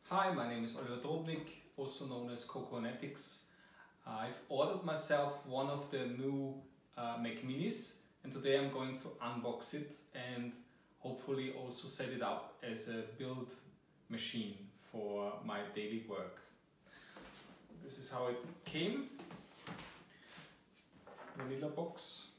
Hi, my name is Oliver Drobnik, also known as Coconetics. I've ordered myself one of the new Mac Minis, and today I'm going to unbox it and hopefully also set it up as a build machine for my daily work. This is how it came. Vanilla box.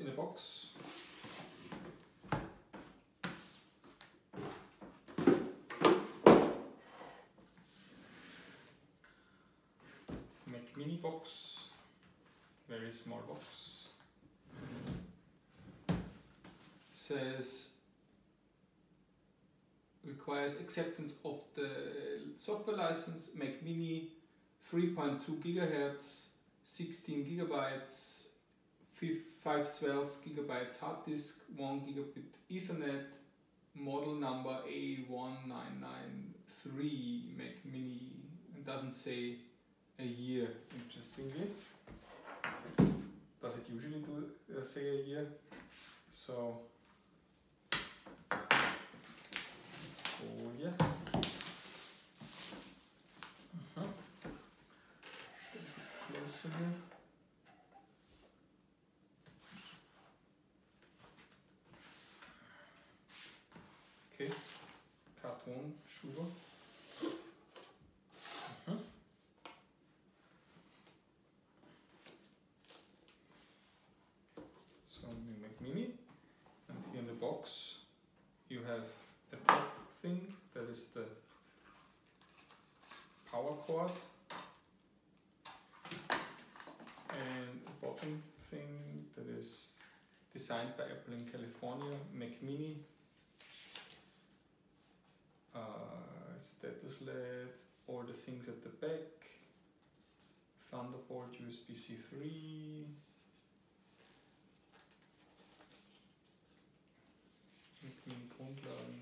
In a box. Mac Mini box, very small box. Says requires acceptance of the software license, Mac Mini 3.2 gigahertz, 16 gigabytes, 512 gigabytes hard disk, 1 gigabit Ethernet, model number A1993 Mac Mini. It doesn't say a year, interestingly. Does it usually say a year? So, oh yeah. Closer here. Okay, carton, sugar. So new Mac Mini, and here in the box you have a top thing that is the power cord, and a bottom thing that is designed by Apple in California, Mac Mini. Status LED, all the things at the back, Thunderbolt, USB-C 3, Grundlagen,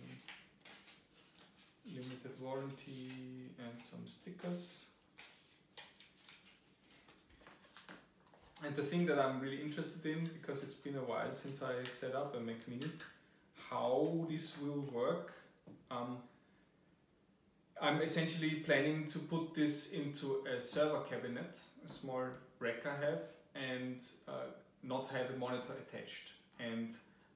limited warranty, and some stickers. And the thing that I'm really interested in, because it's been a while since I set up a Mac Mini, how this will work. I'm essentially planning to put this into a server cabinet, a small rack I have, and not have a monitor attached.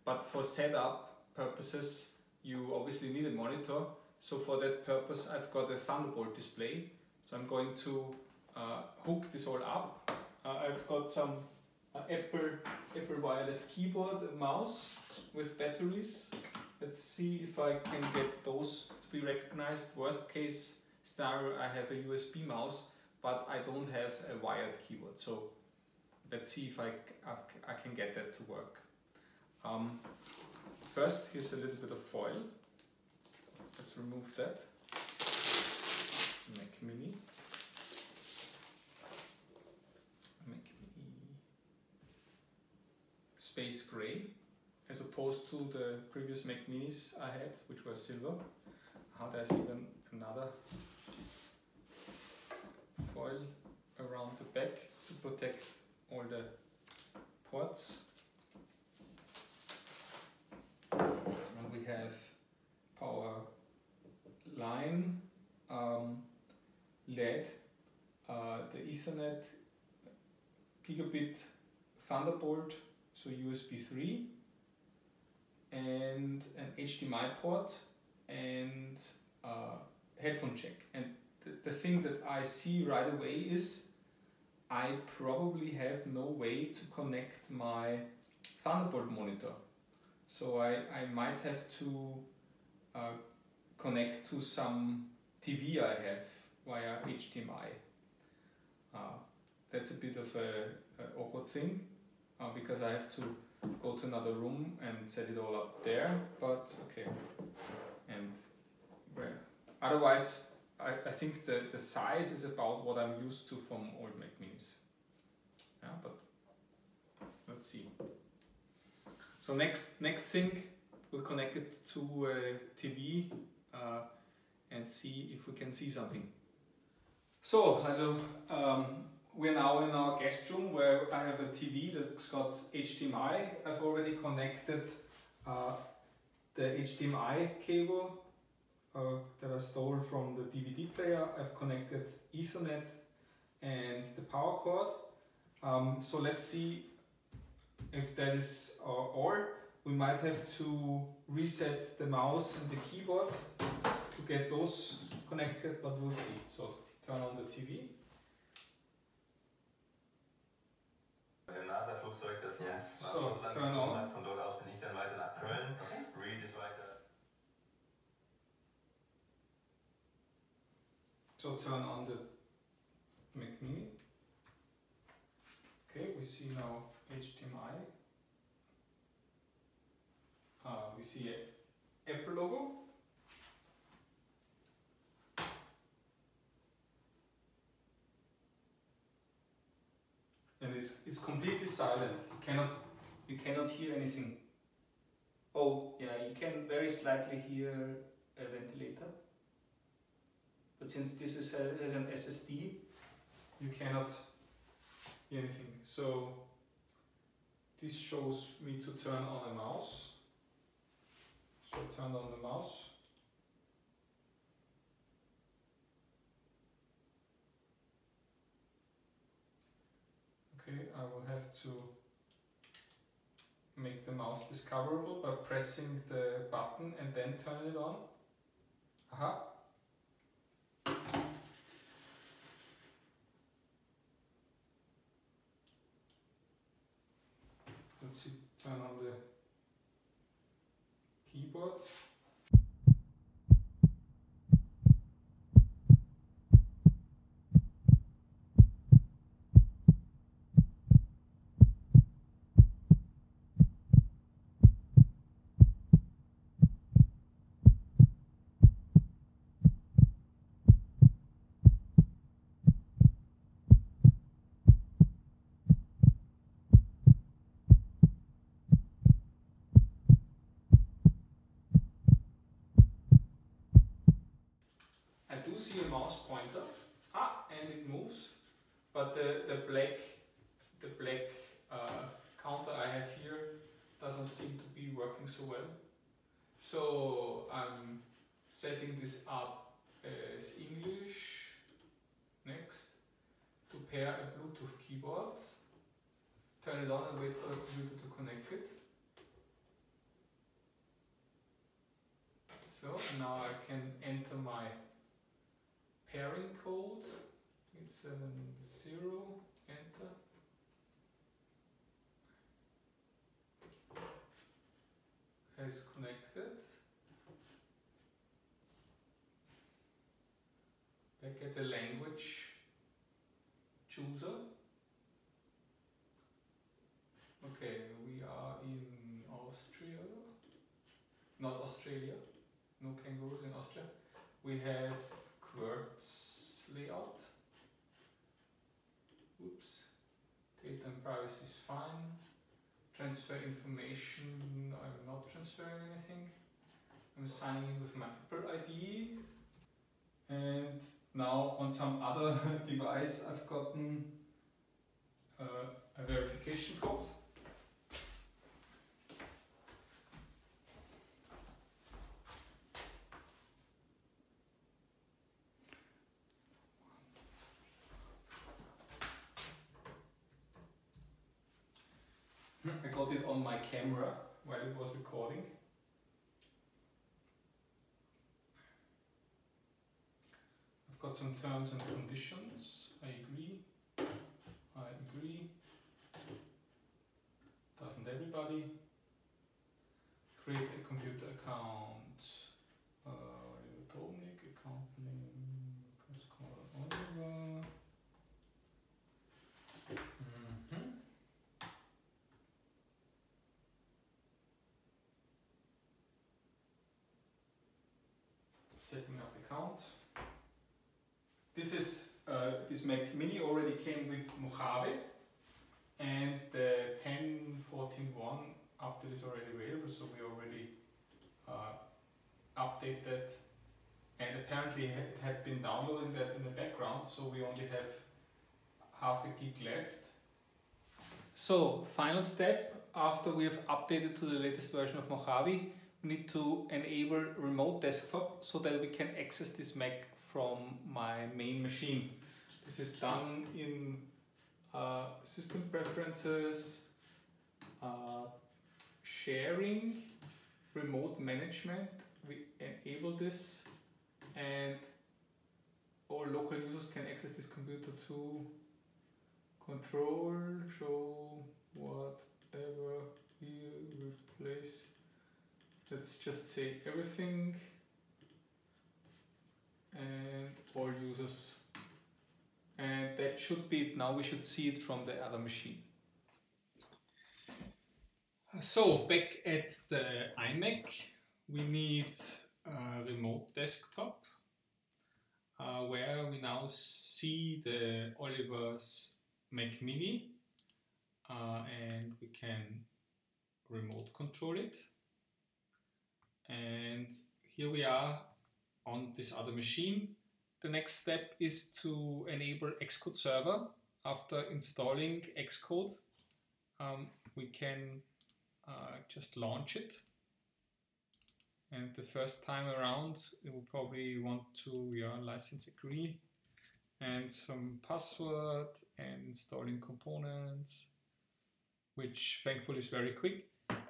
But for setup purposes, you obviously need a monitor. So for that purpose, I've got a Thunderbolt display. So I'm going to hook this all up. I've got some Apple wireless keyboard and mouse with batteries. Let's see if I can get those to be recognized. Worst case scenario, I have a USB mouse, but I don't have a wired keyboard. So let's see if I can get that to work. First, here's a little bit of foil. Let's remove that. Mac Mini. Mac Mini. Space gray, as opposed to the previous Mac Minis I had, which were silver. There's even another foil around the back to protect all the ports. And we have power line, LED, the Ethernet, gigabit Thunderbolt, so USB 3, and an HDMI port, and headphone jack. And the thing that I see right away is I probably have no way to connect my Thunderbolt monitor. So I might have to connect to some TV I have via HDMI. That's a bit of an awkward thing because I have to go to another room and set it all up there, but okay. And otherwise, I think the size is about what I'm used to from old Mac Minis. Yeah, but let's see. So next thing, we'll connect it to a TV and see if we can see something. So, we're now in our guest room where I have a TV that's got HDMI. I've already connected the HDMI cable that I stole from the DVD player. I've connected Ethernet and the power cord. So let's see if that is or we might have to reset the mouse and the keyboard to get those connected, but we'll see. So turn on the TV. Im NASA-Flugzeug, das uns nach So, Schottland geflogen hat. Von dort aus bin ich dann weiter nach Köln. Reed ist weiter. So turn on the Mac Mini. Okay, we see now HDMI. We see an Apple logo. And it's completely silent. You cannot hear anything. Oh yeah, you can very slightly hear a ventilator. But since this has an SSD, you cannot hear anything. So this shows me to turn on a mouse. So turn on the mouse. Okay, I will have to make the mouse discoverable by pressing the button and then turn it on. Aha. Let's see, turn on the keyboard. I do see a mouse pointer, and it moves, but the black counter I have here doesn't seem to be working so well. So I'm setting this up as English next to pair a Bluetooth keyboard. Turn it on and wait for the computer to connect it. So now I can enter my pairing code. It's 870, enter. Has connected. Back at the language chooser. Okay, we are in Austria, not Australia, no kangaroos in Austria. We have QWERTZ layout. Oops. Data and privacy is fine. Transfer information, I'm not transferring anything. I'm signing in with my Apple ID. And now on some other device I've gotten a verification code. I got it on my camera while it was recording. I've got some terms and conditions. I agree. I agree. Doesn't everybody? Create a computer account. Atomic account name. Press call over. Setting up account. This is this Mac Mini already came with Mojave, and the 10.14.1 update is already available, so we already updated, and apparently it had been downloading that in the background, so we only have half a gig left. So, final step, after we have updated to the latest version of Mojave, we need to enable remote desktop so that we can access this Mac from my main machine. This is done in system preferences, sharing, remote management. We enable this, and all local users can access this computer to control, show whatever we replace. Let's just say everything, and all users. And that should be it. Now we should see it from the other machine. So back at the iMac, we need a remote desktop where we now see the Oliver's Mac Mini, and we can remote control it. And here we are on this other machine. The next step is to enable Xcode server. After installing Xcode, we can just launch it. And the first time around, you will probably want to license agree and some password and installing components, which thankfully is very quick.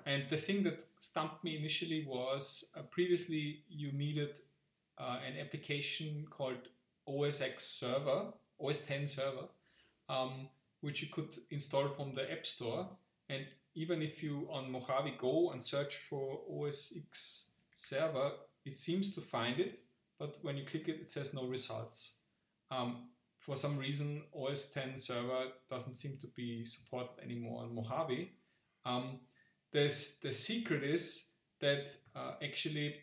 And the thing that stumped me initially was previously you needed an application called OS X server, OS X server, which you could install from the App Store. And even if you on Mojave go and search for OS X server, it seems to find it, but when you click it, it says no results. For some reason, OS X server doesn't seem to be supported anymore on Mojave. The secret is that actually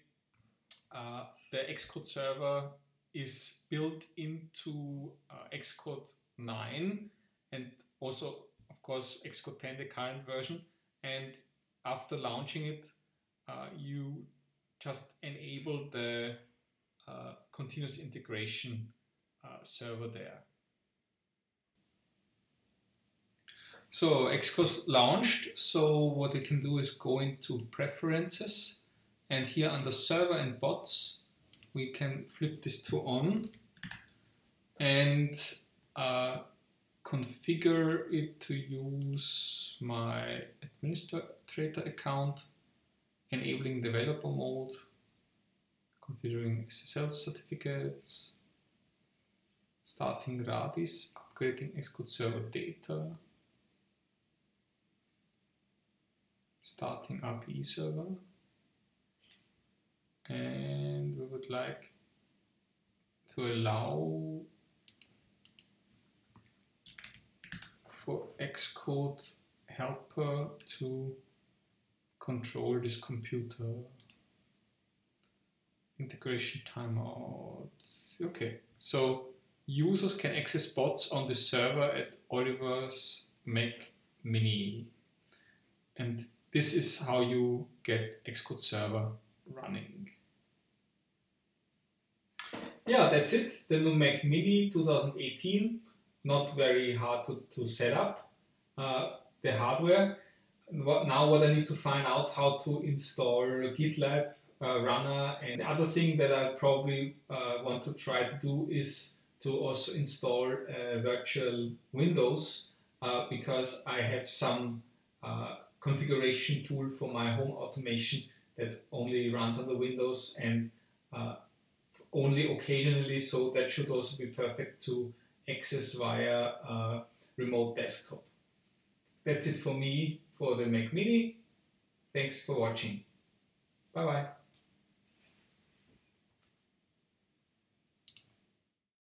the Xcode server is built into Xcode 9 and also, of course, Xcode 10, the current version. And after launching it, you just enable the continuous integration server there. So Xcode launched, so what we can do is go into preferences, and here under server and bots we can flip this to on and configure it to use my administrator account, enabling developer mode, configuring SSL certificates, starting Radis, upgrading Xcode server data, starting RPE server, and we would like to allow for Xcode helper to control this computer. Integration timeout. Okay, so users can access bots on the server at Oliver's Mac Mini. And this is how you get Xcode server running. Yeah, that's it. The new Mac Mini 2018. Not very hard to set up. The hardware. Now what I need to find out how to install GitLab runner, and the other thing that I probably want to try to do is to also install virtual Windows because I have some configuration tool for my home automation that only runs on the Windows and only occasionally, so that should also be perfect to access via remote desktop. That's it for me for the Mac Mini. Thanks for watching. Bye bye.